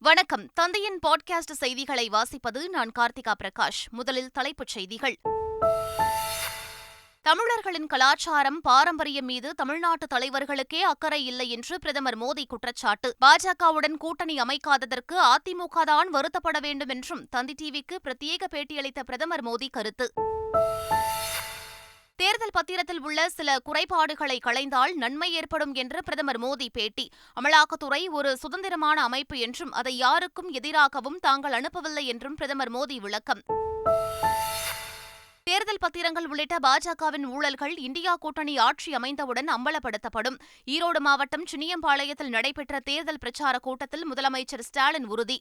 வணக்கம். தந்தையின் பாட்காஸ்ட் செய்திகளை வாசிப்பது நான் கார்த்திகா பிரகாஷ். முதலில் தலைப்புச் செய்திகள். தமிழர்களின் கலாச்சாரம், பாரம்பரியம் மீது தமிழ்நாட்டு தலைவர்களுக்கே அக்கறை இல்லை என்று பிரதமர் மோடி குற்றச்சாட்டு. பாஜகவுடன் கூட்டணி அமைக்காததற்கு அதிமுக தான் வருத்தப்பட வேண்டும் என்றும் தந்தி டிவிக்கு பிரத்யேக பேட்டியளித்த பிரதமர் மோடி கருத்து. தேர்தல் பத்திரத்தில் உள்ள சில குறைபாடுகளை களைந்தால் நன்மை ஏற்படும் என்று பிரதமர் மோடி பேட்டி. அமலாக்கத்துறை ஒரு சுதந்திரமான அமைப்பு என்றும் அதை யாருக்கும் எதிராகவும் தாங்கள் அனுப்பவில்லை என்றும் பிரதமர் மோடி விளக்கம். தேர்தல் பத்திரங்கள் உள்ளிட்ட பாஜகவின் ஊழல்கள் இந்தியா கூட்டணி ஆட்சி அமைந்தவுடன் அம்பலப்படுத்தப்படும். ஈரோடு மாவட்டம் சின்னியம்பாளையத்தில் நடைபெற்ற தேர்தல் பிரச்சார கூட்டத்தில் முதலமைச்சர் ஸ்டாலின் உறுதி.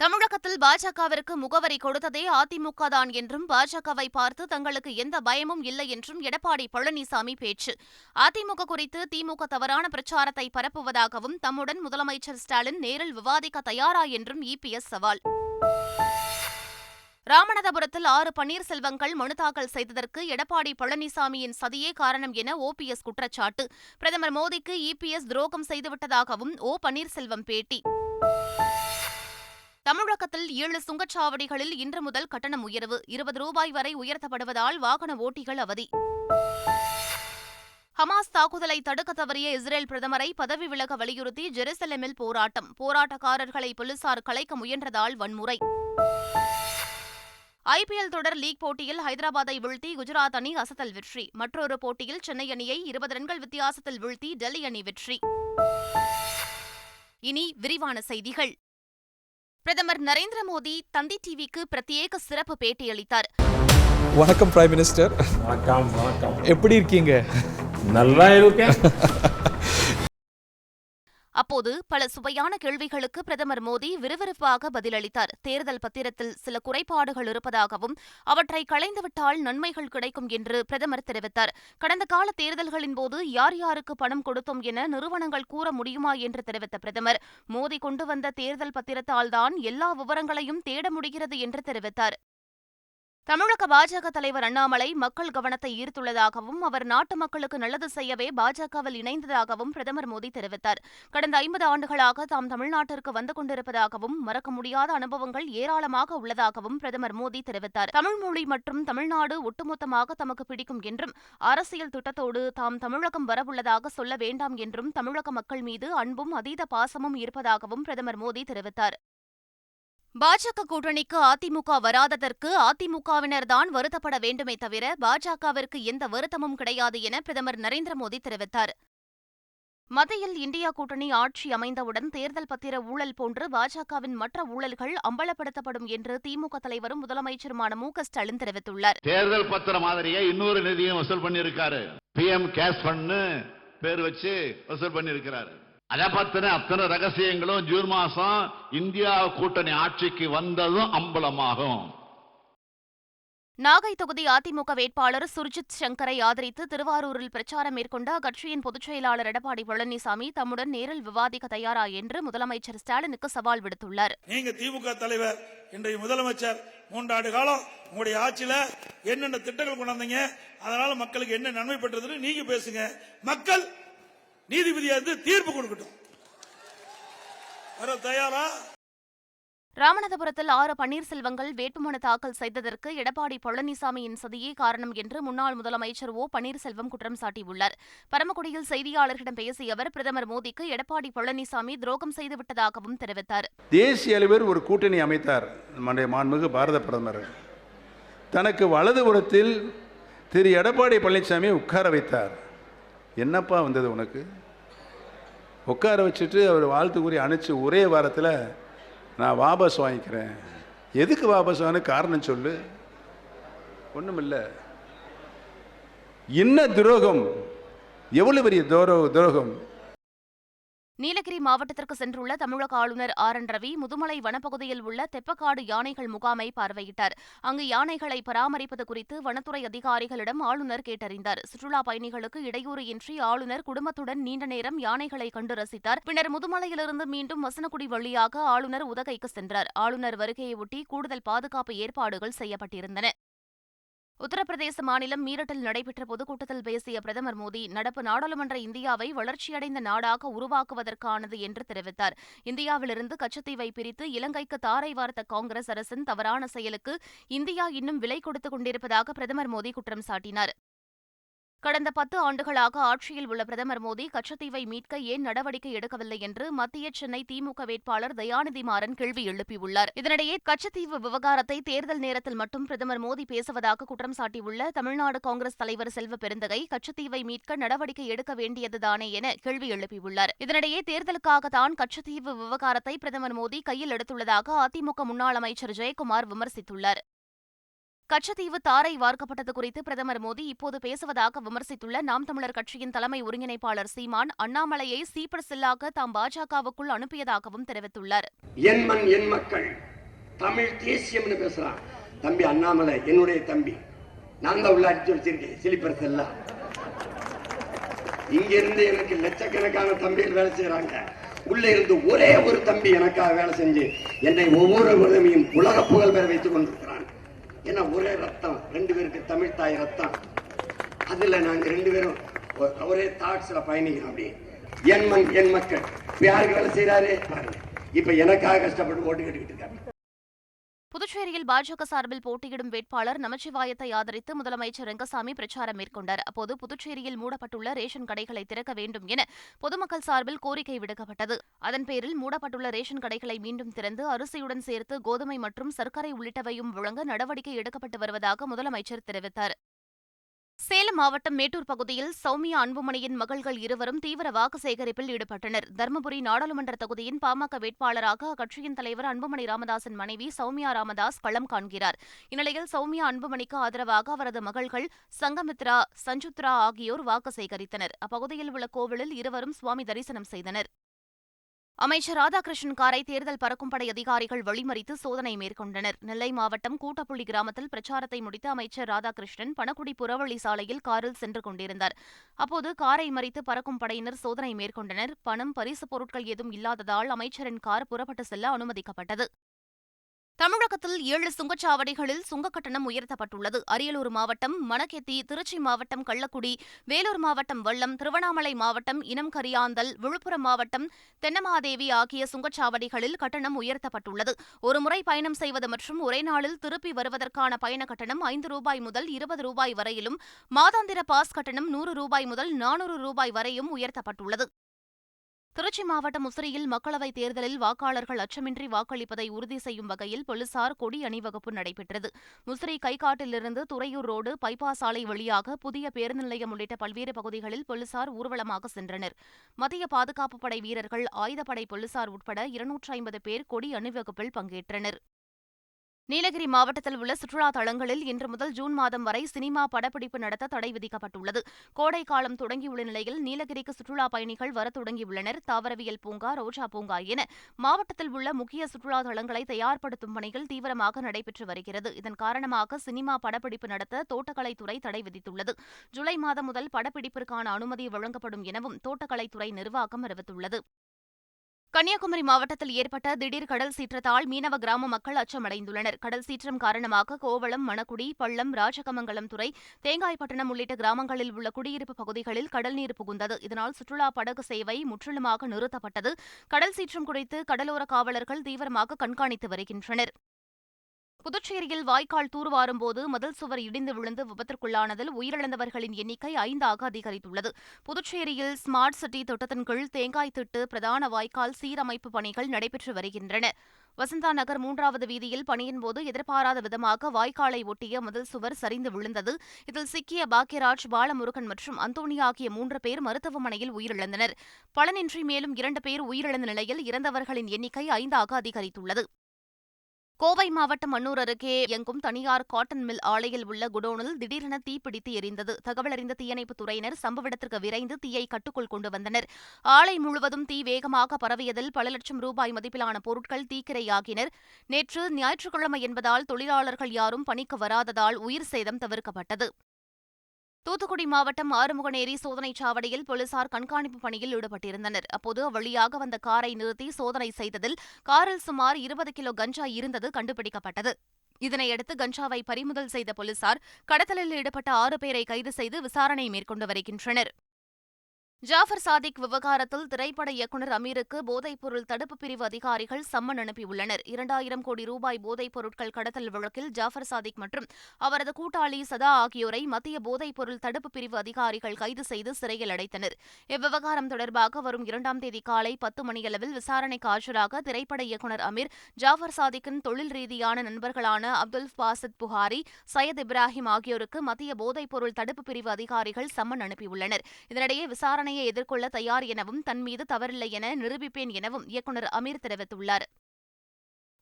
தமிழகத்தில் பாஜகவிற்கு முகவரி கொடுத்ததே அதிமுக தான் என்றும் பாஜகவை பார்த்து தங்களுக்கு எந்த பயமும் இல்லை என்றும் எடப்பாடி பழனிசாமி பேச்சு. அதிமுக குறித்து திமுக தவறான பிரச்சாரத்தை பரப்புவதாகவும் தம்முடன் முதலமைச்சர் ஸ்டாலின் நேரில் விவாதிக்க தயாரா என்றும் இபிஎஸ் சவால். ராமநாதபுரத்தில் 6 பன்னீர்செல்வங்கள் மனு தாக்கல் செய்ததற்கு எடப்பாடி பழனிசாமியின் சதியே காரணம் என ஓபிஎஸ் குற்றச்சாட்டு. பிரதமர் மோடிக்கு இபிஎஸ் துரோகம் செய்துவிட்டதாகவும் பன்னீர்செல்வம் பேட்டி. தமிழகத்தில் 7 சுங்கச்சாவடிகளில் இன்று முதல் கட்டணம் உயர்வு. 20 ரூபாய் வரை உயர்த்தப்படுவதால் வாகன ஓட்டிகள் அவதி. ஹமாஸ் தாக்குதலை தடுக்க தவறிய இஸ்ரேல் பிரதமரை பதவி விலக வலியுறுத்தி ஜெருசலேமில் போராட்டம். போராட்டக்காரர்களை போலீசார் கலைக்க முயன்றதால் வன்முறை. ஐபிஎல் தொடர் லீக் போட்டியில் ஹைதராபாத்தை வீழ்த்தி குஜராத் அணி அசத்தல் வெற்றி. மற்றொரு போட்டியில் சென்னை அணியை 20 ரன்கள் வித்தியாசத்தில் வீழ்த்தி டெல்லி அணி வெற்றி. இனி விரிவான செய்திகள். பிரதமர் நரேந்திர மோடி தந்தி டிவிக்கு பிரத்யேக சிறப்பு பேட்டியளித்தார். வணக்கம் பிரைம் மினிஸ்டர். வணக்கம். எப்படி இருக்கீங்க? நல்லா இருக்கேன். அப்போது பல சுவையான கேள்விகளுக்கு பிரதமர் மோடி விறுவிறுப்பாக பதிலளித்தார். தேர்தல் பத்திரத்தில் சில குறைபாடுகள் இருப்பதாகவும் அவற்றை களைந்துவிட்டால் நன்மைகள் கிடைக்கும் என்று பிரதமர் தெரிவித்தார். கடந்த கால தேர்தல்களின் போது யார் யாருக்கு பணம் கொடுத்தோம் என நிறுவனங்கள் கூற முடியுமா என்று தெரிவித்த பிரதமர், மோடி கொண்டு வந்த தேர்தல் பத்திரத்தால்தான் எல்லா விவரங்களையும் தேட முடிகிறது என்று தெரிவித்தார். தமிழக பாஜக தலைவர் அண்ணாமலை மக்கள் கவனத்தை ஈர்த்துள்ளதாகவும் அவர் நாட்டு மக்களுக்கு நல்லது செய்யவே பாஜகவில் இணைந்ததாகவும் பிரதமர் மோடி தெரிவித்தார். கடந்த 50 ஆண்டுகளாக தாம் தமிழ்நாட்டிற்கு வந்து கொண்டிருப்பதாகவும் மறக்க முடியாத அனுபவங்கள் ஏராளமாக உள்ளதாகவும் பிரதமர் மோடி தெரிவித்தார். தமிழ் மொழி மற்றும் தமிழ்நாடு ஒட்டுமொத்தமாக தமக்கு பிடிக்கும் என்றும் அரசியல் திட்டத்தோடு தாம் தமிழகம் வரவுள்ளதாக சொல்ல வேண்டாம் என்றும் தமிழக மக்கள் மீது அன்பும் அதீத பாசமும் இருப்பதாகவும் பிரதமர் மோடி தெரிவித்தார். பாஜக கூட்டணிக்கு அதிமுக வராததற்கு அதிமுகவினர்தான் வருத்தப்பட வேண்டுமே தவிர பாஜகவிற்கு எந்த வருத்தமும் கிடையாது என பிரதமர் நரேந்திர மோடி தெரிவித்தார். மத்தியில் இந்தியா கூட்டணி ஆட்சி அமைந்தவுடன் தேர்தல் பத்திர ஊழல் போன்று பாஜகவின் மற்ற ஊழல்கள் அம்பலப்படுத்தப்படும் என்று திமுக தலைவரும் முதலமைச்சருமான மு.க.ஸ்டாலின் தெரிவித்துள்ளார். தேர்தல் பத்திர மாதிரியே இன்னொரு நிதியும் வசூல் பண்ணிருக்காரு. PM கேஷ் ஃபண்ட் பேர் வச்சு வசூல் பண்ணிருக்கிறாரு. அதை பத்தின அத்தனை ரகசியங்களும் ஜூன் மாசம் இந்தியா கூட்டணி ஆட்சிக்கு வந்ததும் அம்பலமாகும். நாகை தொகுதி அதிமுக வேட்பாளர் சுர்ஜித் சங்கரை ஆதரித்து திருவாரூரில் பிரச்சாரம் மேற்கொண்ட அக்கட்சியின் பொதுச் செயலாளர் எடப்பாடி பழனிசாமி தம்முடன் நேரில் விவாதிக்க தயாரா என்று முதலமைச்சர் ஸ்டாலினுக்கு சவால் விடுத்துள்ளார். நீங்க திமுக தலைவர், இன்றைய முதலமைச்சர், 3 ஆண்டு காலம் உங்களுடைய ஆட்சியில என்னென்ன திட்டங்கள் கொண்டாந்தீங்க, அதனால மக்களுக்கு என்ன நன்மை பெற்றதுன்னு நீங்க பேசுங்க. மக்கள் நீதிபதியா இருந்து தீர்ப்பு கொடுக்கட்டும். வர தயாரா? ராமநாதபுரத்தில் 6 பன்னீர்செல்வங்கள் வேட்புமனு தாக்கல் செய்ததற்கு எடப்பாடி பழனிசாமியின் சதியே காரணம் என்று முன்னாள் முதலமைச்சர் பன்னீர்செல்வம் குற்றம் சாட்டியுள்ளார். பரமக்குடியில் செய்தியாளர்களிடம் பேசிய அவர், பிரதமர் மோடிக்கு எடப்பாடி பழனிசாமி துரோகம் செய்துவிட்டதாகவும் தெரிவித்தார். தேசிய அளவில் ஒரு கூட்டணி அமைத்தார் நம்முடைய மாண்புமிகு பாரத பிரதமர். தனக்கு வலதுபுறத்தில் திரு எடப்பாடி பழனிசாமியை உட்கார வைத்தார். என்னப்பா வந்தது உனக்கு? உட்கார வச்சுட்டு அவர் வாழ்த்து கூறி அனுப்பிச்சு ஒரே வாரத்தில் நான் வாபஸ் வாங்கிக்கிறேன். எதுக்கு வாபஸ் வாங்க காரணம் சொல்லு. ஒன்றுமில்லை. என்ன துரோகம், எவ்வளவு பெரிய துரோகம். நீலகிரி மாவட்டத்திற்கு சென்றுள்ள தமிழக ஆளுநர் RN ரவி முதுமலை வனப்பகுதியில் உள்ள தெப்பக்காடு யானைகள் முகாமை பார்வையிட்டார். அங்கு யானைகளை பராமரிப்பது குறித்து வனத்துறை அதிகாரிகளிடம் ஆளுநர் கேட்டறிந்தார். சுற்றுலா பயணிகளுக்கு இடையூறு இன்றி ஆளுநர் குடும்பத்துடன் நீண்ட நேரம் யானைகளை கண்டு ரசித்தார். பின்னர் முதுமலையிலிருந்து மீண்டும் வசனக்குடி வழியாக ஆளுநர் உதகைக்கு சென்றார். ஆளுநர் வருகையொட்டி கூடுதல் பாதுகாப்பு ஏற்பாடுகள் செய்யப்பட்டிருந்தன. உத்தரப்பிரதேச மாநிலம் மீரட்டில் நடைபெற்ற பொதுக்கூட்டத்தில் பேசிய பிரதமர் மோடி, நடப்பு நாடாளுமன்ற இந்தியாவை வளர்ச்சியடைந்த நாடாக உருவாக்குவதற்கானது என்று தெரிவித்தார். இந்தியாவிலிருந்து கச்சத்தீவை பிரித்து இலங்கைக்கு தாரை வார்த்த காங்கிரஸ் அரசின் தவறான செயலுக்கு இந்தியா இன்னும் விலை கொடுத்துக் கொண்டிருப்பதாக பிரதமர் மோடி குற்றம் சாட்டினார். கடந்த 10 ஆண்டுகளாக ஆட்சியில் உள்ள பிரதமர் மோடி கச்சத்தீவை மீட்க ஏன் நடவடிக்கை எடுக்கவில்லை என்று மத்திய சென்னை திமுக வேட்பாளர் தயாநிதி மாறன் கேள்வி எழுப்பியுள்ளார். இதனிடையே கச்சத்தீவு விவகாரத்தை தேர்தல் நேரத்தில் மட்டும் பிரதமர் மோடி பேசுவதாக குற்றம் சாட்டியுள்ள தமிழ்நாடு காங்கிரஸ் தலைவர் செல்வ பெருந்தகை, கச்சத்தீவை மீட்க நடவடிக்கை எடுக்க வேண்டியதுதானே என கேள்வி எழுப்பியுள்ளார். இதனிடையே தேர்தலுக்காக தான் கச்சத்தீவு விவகாரத்தை பிரதமர் மோடி கையில் எடுத்துள்ளதாக அதிமுக முன்னாள் அமைச்சர் ஜெயக்குமார் விமர்சித்துள்ளார். கச்சத்தீவு தாரை வார்க்கப்பட்டது குறித்து பிரதமர் மோடி இப்போது பேசுவதாக விமர்சித்துள்ள நாம் தமிழர் கட்சியின் தலைமை ஒருங்கிணைப்பாளர் சீமான், அண்ணாமலையை சீப்பர் செல்லாக தாம் பாஜகவுக்குள் அனுப்பியதாகவும் தெரிவித்துள்ளார். என் மண் என் மக்கள் தமிழ் தேசியம்னு பேசுறான் தம்பி அண்ணாமலை, என்னுடைய தம்பி. நான் தான் உள்ள அடிச்சு வச்சிருக்கேன் சிலிப்பர் செல்லா. இங்க இருந்து எனக்கு லட்சக்கணக்கான தம்பிகள் வேலை செய்யறாங்க. உள்ள இருந்து ஒரே ஒரு தம்பி எனக்காக வேலை செஞ்சு என்னை ஒவ்வொரு உதவியும் உலக புகழ் பெற வைத்துக் கொண்டிருக்கிறான். ஏன்னா ஒரே ரத்தம், 2 பேருக்கு தமிழ் தாய் ரத்தம். அதுல நாங்க 2 பேரும் ஒரே தாட்ஸ்ல பயணிக்கிறோம். அப்படி என் மண் என் மக்கள் யாருக்கு வேலை செய்யறாரு பாருங்க. இப்ப எனக்காக கஷ்டப்பட்டு ஓட்டு கேட்டுக்கிட்டு இருக்காங்க. புதுச்சேரியில் பாஜக சார்பில் போட்டியிடும் வேட்பாளர் நமச்சிவாயத்தை ஆதரித்து முதலமைச்சர் ரெங்கசாமி பிரச்சாரம் மேற்கொண்டார். அப்போது புதுச்சேரியில் மூடப்பட்டுள்ள ரேஷன் கடைகளை திறக்க வேண்டும் என பொதுமக்கள் சார்பில் கோரிக்கை விடுக்கப்பட்டது. அதன் பேரில் மூடப்பட்டுள்ள ரேஷன் கடைகளை மீண்டும் திறந்து அரிசியுடன் சேர்த்து கோதுமை மற்றும் சர்க்கரை உள்ளிட்டவையும் வழங்க நடவடிக்கை எடுக்கப்பட்டு வருவதாக முதலமைச்சர் தெரிவித்தார். சேலம் மாவட்டம் மேட்டூர் பகுதியில் சௌமியா அன்புமணியின் மகள்கள் இருவரும் தீவிர வாக்கு சேகரிப்பில் ஈடுபட்டனர். தருமபுரி நாடாளுமன்ற தொகுதியின் பாமக வேட்பாளராக அக்கட்சியின் தலைவர் அன்புமணி ராமதாசின் மனைவி சௌமியா ராமதாஸ் களம் காண்கிறார். இந்நிலையில் சௌமியா அன்புமணிக்கு ஆதரவாக அவரது மகள்கள் சங்கமித்ரா, சஞ்சுத்ரா ஆகியோர் வாக்கு சேகரித்தனர். அப்பகுதியில் உள்ள கோவிலில் இருவரும் சுவாமி தரிசனம் செய்தனர். அமைச்சர் ராதாகிருஷ்ணன் காரை தேர்தல் பறக்கும் படை அதிகாரிகள் வழிமறித்து சோதனை மேற்கொண்டனர். நெல்லை மாவட்டம் கூட்டப்புள்ளி கிராமத்தில் பிரச்சாரத்தை முடித்த அமைச்சர் ராதாகிருஷ்ணன் பணக்குடி புறவழி சாலையில் காரில் சென்று கொண்டிருந்தார். அப்போது காரை மறித்து பறக்கும் படையினர் சோதனை மேற்கொண்டனர். பணம், பரிசுப் பொருட்கள் ஏதும் இல்லாததால் அமைச்சரின் கார் புறப்பட்டு செல்ல அனுமதிக்கப்பட்டது. தமிழகத்தில் 7 சுங்கச்சாவடிகளில் சுங்கக் கட்டணம் உயர்த்தப்பட்டுள்ளது. அரியலூர் மாவட்டம் மணக்கெத்தி, திருச்சி மாவட்டம் கள்ளக்குடி, வேலூர் மாவட்டம் வல்லம், திருவண்ணாமலை மாவட்டம் இனம்கரியாந்தல், விழுப்புரம் மாவட்டம் தென்னமாதேவி ஆகிய சுங்கச்சாவடிகளில் கட்டணம் உயர்த்தப்பட்டுள்ளது. ஒருமுறை பயணம் செய்வது மற்றும் ஒரே நாளில் திருப்பி வருவதற்கான பயண கட்டணம் 5 ரூபாய் முதல் 20 ரூபாய் வரையிலும், மாதாந்திர பாஸ் கட்டணம் 100 ரூபாய் முதல் 400 ரூபாய் வரையும் உயர்த்தப்பட்டுள்ளது. திருச்சி மாவட்டம் முசிறியில் மக்களவைத் தேர்தலில் வாக்காளர்கள் அச்சமின்றி வாக்களிப்பதை உறுதி செய்யும் வகையில் போலீசார் கொடி அணிவகுப்பு நடைபெற்றது. முசிறி கைகாட்டிலிருந்து துறையூர் ரோடு, பைபாஸ் சாலை வழியாக புதிய பேருந்து நிலையம் உள்ளிட்ட பல்வேறு பகுதிகளில் போலீசார் ஊர்வலமாக சென்றனர். மத்திய பாதுகாப்புப் படை வீரர்கள், ஆயுதப்படை போலீசார் உட்பட 250 பேர் கொடி அணிவகுப்பில் பங்கேற்றனர். நீலகிரி மாவட்டத்தில் உள்ள சுற்றுலா தலங்களில் இன்று முதல் ஜூன் மாதம் வரை சினிமா படப்பிடிப்பு நடத்த தடை விதிக்கப்பட்டுள்ளது. கோடை காலம் தொடங்கியுள்ள நிலையில் நீலகிரிக்கு சுற்றுலா பயணிகள் வர தொடங்கியுள்ளனர். தாவரவியல் பூங்கா, ரோஜா பூங்கா என மாவட்டத்தில் உள்ள முக்கிய சுற்றுலா தலங்களை தயார்படுத்தும் பணிகள் தீவிரமாக நடைபெற்று வருகிறது. இதன் காரணமாக சினிமா படப்பிடிப்பு நடத்த தோட்டக்கலைத்துறை தடை விதித்துள்ளது. ஜூலை மாதம் முதல் படப்பிடிப்பிற்கான அனுமதி வழங்கப்படும் எனவும் தோட்டக்கலைத்துறை நிர்வாகம் அறிவித்துள்ளது. கன்னியாகுமரி மாவட்டத்தில் ஏற்பட்ட திடீர் கடல் சீற்றத்தால் மீனவ கிராம மக்கள் அச்சமடைந்துள்ளனர். கடல் சீற்றம் காரணமாக கோவளம், மணக்குடி, பள்ளம், ராஜகமங்கலம் துறை, தேங்காய்பட்டணம் உள்ளிட்ட கிராமங்களில் உள்ள குடியிருப்பு பகுதிகளில் கடல் நீர் புகுந்தது. இதனால் சுற்றுலா படகு சேவை முற்றிலுமாக நிறுத்தப்பட்டது. கடல் சீற்றம் குறித்து கடலோர காவலர்கள் தீவிரமாக கண்காணித்து வருகின்றனர். புதுச்சேரியில் வாய்க்கால் தூர்வாரும் போது மதில் சுவர் இடிந்து விழுந்து விபத்திற்குள்ளானதில் உயிரிழந்தவர்களின் எண்ணிக்கை 5ஆக அதிகரித்துள்ளது. புதுச்சேரியில் ஸ்மார்ட் சிட்டி திட்டத்தின் கீழ் தேங்காய் திட்டு பிரதான வாய்க்கால் சீரமைப்பு பணிகள் நடைபெற்று வருகின்றன. வசந்தா நகர் 3வது வீதியில் பணியின்போது எதிர்பாராத விதமாக வாய்க்காலை ஒட்டிய மதில் சுவர் சரிந்து விழுந்தது. இதில் சிக்கிய பாக்யராஜ், பாலமுருகன் மற்றும் அந்தோணி ஆகிய 3 பேர் மருத்துவமனையில் உயிரிழந்தனர். பலனின்றி மேலும் 2 பேர் உயிரிழந்த நிலையில் இறந்தவர்களின் எண்ணிக்கை 5ஆக அதிகரித்துள்ளது. கோவை மாவட்டம் அன்னூர் அருகே இயங்கும் தனியார் காட்டன் மில் ஆலையில் உள்ள குடோனில் திடீரென தீப்பிடித்து எரிந்தது. தகவலறிந்த தீயணைப்புத் துறையினர் சம்பவ இடத்திற்கு விரைந்து தீயை கட்டுக்குள் கொண்டு வந்தனர். ஆலை முழுவதும் தீ வேகமாக பரவியதில் பல லட்சம் ரூபாய் மதிப்பிலான பொருட்கள் தீக்கிரையாகினர். நேற்று ஞாயிற்றுக்கிழமை என்பதால் தொழிலாளர்கள் யாரும் பணிக்கு வராததால் உயிர் சேதம் தவிர்க்கப்பட்டது. தூத்துக்குடி மாவட்டம் ஆறுமுகநேரி சோதனைச் சாவடியில் போலீசார் கண்காணிப்பு பணியில் ஈடுபட்டிருந்தனர். அப்போது அவ்வழியாக வந்த காரை நிறுத்தி சோதனை செய்ததில் காரில் சுமார் 20 கிலோ கஞ்சா இருந்தது கண்டுபிடிக்கப்பட்டது. இதனையடுத்து கஞ்சாவை பறிமுதல் செய்த போலீசார் கடத்தலில் ஈடுபட்ட 6 பேரை கைது செய்து விசாரணை மேற்கொண்டு வருகின்றனர். ஜாஃபர் சாதிக் விவகாரத்தில் திரைப்பட இயக்குநர் அமீருக்கு போதைப்பொருள் தடுப்பு பிரிவு அதிகாரிகள் சம்மன் அனுப்பியுள்ளனர். 2000 கோடி ரூபாய் போதைப் பொருட்கள் கடத்தல் வழக்கில் ஜாஃபர் சாதிக் மற்றும் அவரது கூட்டாளி சதா ஆகியோரை மத்திய போதைப்பொருள் தடுப்பு பிரிவு அதிகாரிகள் கைது செய்து சிறையில் அடைத்தனர். இவ்விவகாரம் தொடர்பாக வரும் 2ஆம் தேதி காலை 10 மணியளவில் விசாரணைக்கு ஆஜராக திரைப்பட இயக்குநர் அமீர், ஜாஃபர் சாதிக்கின் தொழில் ரீதியான நண்பர்களான அப்துல் பாசித் புகாரி, சையத் இப்ராஹிம் ஆகியோருக்கு மத்திய போதைப்பொருள் தடுப்பு பிரிவு அதிகாரிகள் சம்மன் அனுப்பியுள்ளனர். இதனிடையே விசாரணை எதிர்கொள்ள தயார் எனவும் தன் மீது தவறில்லை என நிரூபிப்பேன் எனவும் இயக்குநர் அமீர் தெரிவித்துள்ளார்.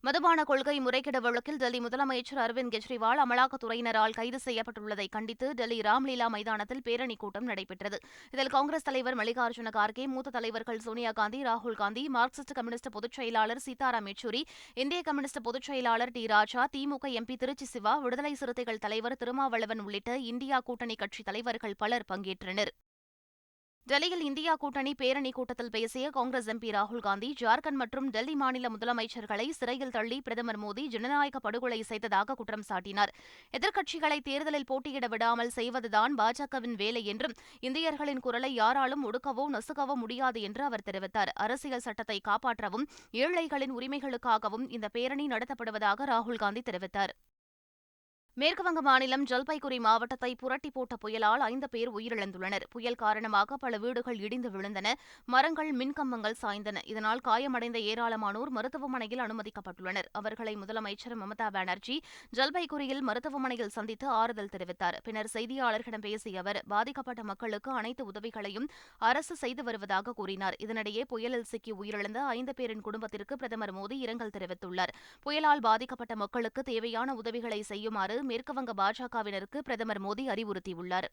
மதுபான கொள்கை முறைகேடு வழக்கில் டெல்லி முதலமைச்சர் அரவிந்த் கெஜ்ரிவால் அமலாக்கத்துறையினரால் கைது செய்யப்பட்டுள்ளதை கண்டித்து டெல்லி ராம்லீலா மைதானத்தில் பேரணி கூட்டம் நடைபெற்றது. இதில் காங்கிரஸ் தலைவர் மல்லிகார்ஜுன கார்கே, மூத்த தலைவர்கள் சோனியா காந்தி, ராகுல் காந்தி, மார்க்சிஸ்ட் கம்யூனிஸ்ட் பொதுச் செயலாளர் சீதாராம் யெச்சூரி, இந்திய கம்யூனிஸ்ட் பொதுச் செயலாளர் டி ராஜா, திமுக எம்பி திருச்சி சிவா, விடுதலை சிறுத்தைகள் தலைவர் திருமாவளவன் உள்ளிட்ட இந்தியா கூட்டணி கட்சி தலைவர்கள் பலர் பங்கேற்றனர். டெல்லியில் இந்தியா கூட்டணி பேரணி கூட்டத்தில் பேசிய காங்கிரஸ் எம்பி ராகுல் காந்தி, ஜார்க்கண்ட் மற்றும் டெல்லி மாநில முதலமைச்சர்களை சிறையில் தள்ளி பிரதமர் மோடி ஜனநாயக படுகொலை செய்ததாக குற்றம் சாட்டினார். எதிர்க்கட்சிகளை தேர்தலில் போட்டியிட விடாமல் செய்வதுதான் பாஜகவின் வேலை என்றும், இந்தியர்களின் குரலை யாராலும் ஒடுக்கவோ நசுக்கவோ முடியாது என்று அவர் தெரிவித்தார். அரசியல் சட்டத்தை காப்பாற்றவும் ஏழைகளின் உரிமைகளுக்காகவும் இந்த பேரணி நடத்தப்படுவதாக ராகுல் காந்தி தெரிவித்தார். மேற்குவங்க மாநிலம் ஜல்பைகுரி மாவட்டத்தை புரட்டி போட்ட புயலால் 5 பேர் உயிரிழந்துள்ளனர். புயல் காரணமாக பல வீடுகள் இடிந்து விழுந்தன, மரங்கள், மின்கம்பங்கள் சாய்ந்தன. இதனால் காயமடைந்த ஏராளமானோர் மருத்துவமனையில் அனுமதிக்கப்பட்டுள்ளனர். அவர்களை முதலமைச்சர் மம்தா பானர்ஜி ஜல்பைகுரியில் மருத்துவமனையில் சந்தித்து ஆறுதல் தெரிவித்தார். பின்னர் செய்தியாளர்களிடம் பேசிய அவர், பாதிக்கப்பட்ட மக்களுக்கு அனைத்து உதவிகளையும் அரசு செய்து வருவதாக கூறினார். இதனிடையே புயலில் சிக்கி உயிரிழந்த 5 பேரின் குடும்பத்திற்கு பிரதமர் மோடி இரங்கல் தெரிவித்துள்ளார். புயலால் பாதிக்கப்பட்ட மக்களுக்கு தேவையான உதவிகளை செய்யுமாறு மேற்குவங்க பாஜகவினருக்கு பிரதமர் மோடி அறிவுறுத்தியுள்ளார்.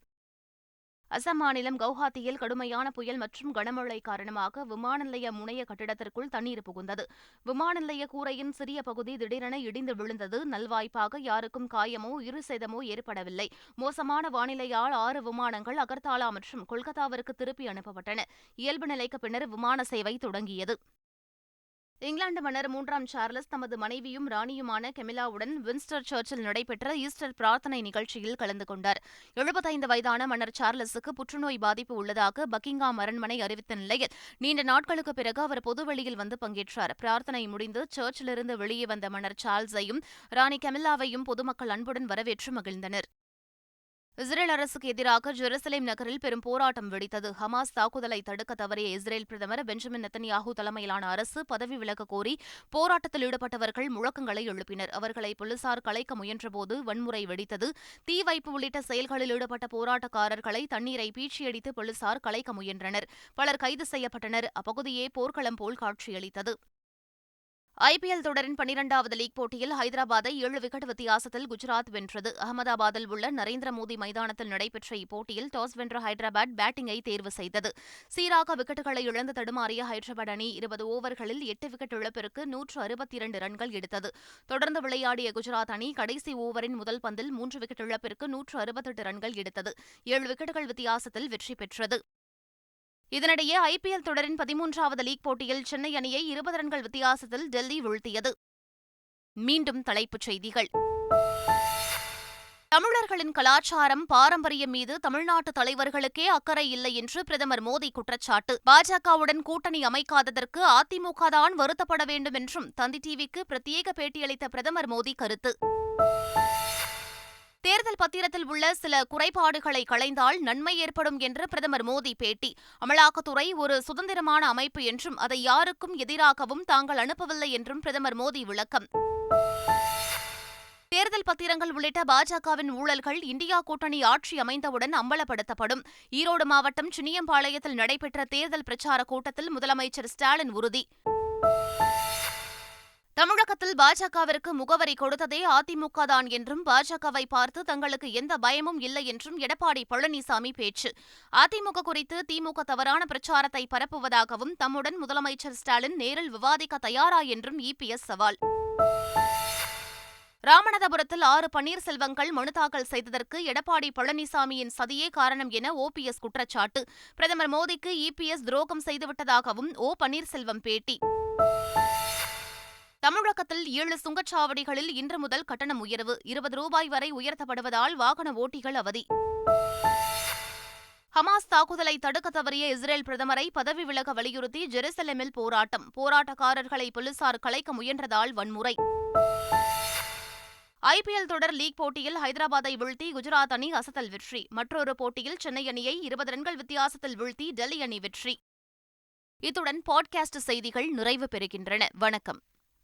அசாம் மாநிலம் கவுஹாத்தியில் கடுமையான புயல் மற்றும் கனமழை காரணமாக விமான நிலைய முனைய கட்டிடத்திற்குள் தண்ணீர் புகுந்தது. விமான நிலைய கூரையின் சிறிய பகுதி திடீரென இடிந்து விழுந்தது. நல்வாய்ப்பாக யாருக்கும் காயமோ உயிர் சேதமோ ஏற்படவில்லை. மோசமான வானிலையால் 6 விமானங்கள் அகர்தாலா மற்றும் கொல்கத்தாவிற்கு திருப்பி அனுப்பப்பட்டன. இயல்பு நிலைக்கு பின்னர் விமான சேவை தொடங்கியது. இங்கிலாந்து மன்னர் 3ஆம் சார்லஸ் தமது மனைவியும் ராணியுமான கெமிலாவுடன் வின்ஸ்டர் சர்ச்சில் நடைபெற்ற ஈஸ்டர் பிரார்த்தனை நிகழ்ச்சியில் கலந்து கொண்டார். 75 வயதான மன்னர் சார்லஸுக்கு புற்றுநோய் பாதிப்பு உள்ளதாக பக்கிங்ஹாம் அரண்மனை அறிவித்த நிலையில் நீண்ட நாட்களுக்கு பிறகு அவர் பொதுவெளியில் வந்து பங்கேற்றார். பிரார்த்தனை முடிந்து சர்ச்சிலிருந்து வெளியே வந்த மன்னர் சார்ல்ஸையும் ராணி கெமிலாவையும் பொதுமக்கள் அன்புடன் வரவேற்று மகிழ்ந்தனர். இஸ்ரேல் அரசுக்கு எதிராக ஜெருசலேம் நகரில் பெரும் போராட்டம் வெடித்தது. ஹமாஸ் தாக்குதலை தடுக்க தவறிய இஸ்ரேல் பிரதமர் பெஞ்சமின் நெத்தன்யாஹூ தலைமையிலான அரசு பதவி விலக கோரி போராட்டத்தில் ஈடுபட்டவர்கள் முழக்கங்களை எழுப்பினர். அவர்களை போலீசார் கலைக்க முயன்றபோது வன்முறை வெடித்தது. தீ வைப்பு உள்ளிட்ட செயல்களில் ஈடுபட்ட போராட்டக்காரர்களை தண்ணீரை பீச்சியடித்து போலீசார் கலைக்க முயன்றனர். பலர் கைது செய்யப்பட்டனர். அப்பகுதியே போர்க்களம் போல் காட்சியளித்தது. ஐபிஎல் தொடரின் 12வது லீக் போட்டியில் ஹைதராபாத்தை 7 விக்கெட் வித்தியாசத்தில் குஜராத் வென்றது. அகமதாபாத்தில் உள்ள நரேந்திர மோடி மைதானத்தில் நடைபெற்ற இப்போட்டியில் டாஸ் வென்ற ஹைதராபாத் பேட்டிங்கை தேர்வு செய்தது. சீராக விக்கெட்டுகளை இழந்து தடுமாறிய ஹைதராபாத் அணி 20 ஓவர்களில் 8 விக்கெட் இழப்பிற்கு 162 ரன்கள் எடுத்தது. தொடர்ந்து விளையாடிய குஜராத் அணி கடைசி ஓவரின் முதல் பந்தில் 3 விக்கெட் இழப்பிற்கு 168 ரன்கள் எடுத்தது. 7 விக்கெட்டுகள் வித்தியாசத்தில் வெற்றி பெற்றது. இதனிடையே ஐபிஎல் தொடரின் 13வது லீக் போட்டியில் சென்னை அணியை 20 ரன்கள் வித்தியாசத்தில் டெல்லி வீழ்த்தியது. மீண்டும் தலைப்புச் செய்திகள். தமிழர்களின் கலாச்சாரம், பாரம்பரியம் மீது தமிழ்நாட்டு தலைவர்களுக்கே அக்கறை இல்லை என்று பிரதமர் மோடி குற்றச்சாட்டு. பாஜகவுடன் கூட்டணி அமைக்காததற்கு அதிமுக தான் வருத்தப்பட வேண்டும் என்றும் தந்தி டிவிக்கு பிரத்யேக பேட்டியளித்த பிரதமர் மோடி கருத்து. தேர்தல் பத்திரத்தில் உள்ள சில குறைபாடுகளை களைந்தால் நன்மை ஏற்படும் என்று பிரதமர் மோடி பேட்டி. அமலாக்கத்துறை ஒரு சுதந்திரமான அமைப்பு என்றும் அதை யாருக்கும் எதிராகவும் தாங்கள் அனுப்பவில்லை என்றும் பிரதமர் மோடி விளக்கம். தேர்தல் பத்திரங்கள் உள்ளிட்ட பாஜகவின் ஊழல்கள் இந்தியா கூட்டணி ஆட்சி அமைந்தவுடன் அம்பலப்படுத்தப்படும். ஈரோடு மாவட்டம் சின்னியம்பாளையத்தில் நடைபெற்ற தேர்தல் பிரச்சார கூட்டத்தில் முதலமைச்சர் ஸ்டாலின் உறுதி. தமிழகத்தில் பாஜகவிற்கு முகவரி கொடுத்ததே அதிமுக தான் என்றும் பாஜகவை பார்த்து தங்களுக்கு எந்த பயமும் இல்லை என்றும் எடப்பாடி பழனிசாமி பேச்சு. அதிமுக குறித்து திமுக தவறான பிரச்சாரத்தை பரப்புவதாகவும் தம்முடன் முதலமைச்சர் ஸ்டாலின் நேரில் விவாதிக்க தயாரா என்றும் இபிஎஸ் சவால். ராமநாதபுரத்தில் 6 பன்னீர்செல்வங்கள் மனு தாக்கல் செய்ததற்கு எடப்பாடி பழனிசாமியின் சதியே காரணம் என ஓபிஎஸ் குற்றச்சாட்டு. பிரதமர் மோடிக்கு இபிஎஸ் துரோகம் செய்துவிட்டதாகவும் ஓ பன்னீர்செல்வம் பேட்டி. தமிழகத்தில் 7 சுங்கச்சாவடிகளில் இன்று முதல் கட்டணம் உயர்வு, 20 ரூபாய் வரை உயர்த்தப்படுவதால் வாகன ஓட்டிகள் அவதி. ஹமாஸ் தாக்குதலை தடுக்க தவறிய இஸ்ரேல் பிரதமரை பதவி விலக வலியுறுத்தி ஜெருசலேமில் போராட்டம். போராட்டக்காரர்களை போலீசார் கலைக்க முயன்றதால் வன்முறை. ஐபிஎல் தொடர் லீக் போட்டியில் ஹைதராபாத்தை வீழ்த்தி குஜராத் அணி அசத்தல் வெற்றி. மற்றொரு போட்டியில் சென்னை அணியை 20 ரன்கள் வித்தியாசத்தில் வீழ்த்தி டெல்லி அணி வெற்றி. இத்துடன் பாட்காஸ்ட் செய்திகள் நிறைவு பெறுகின்றன. வணக்கம்.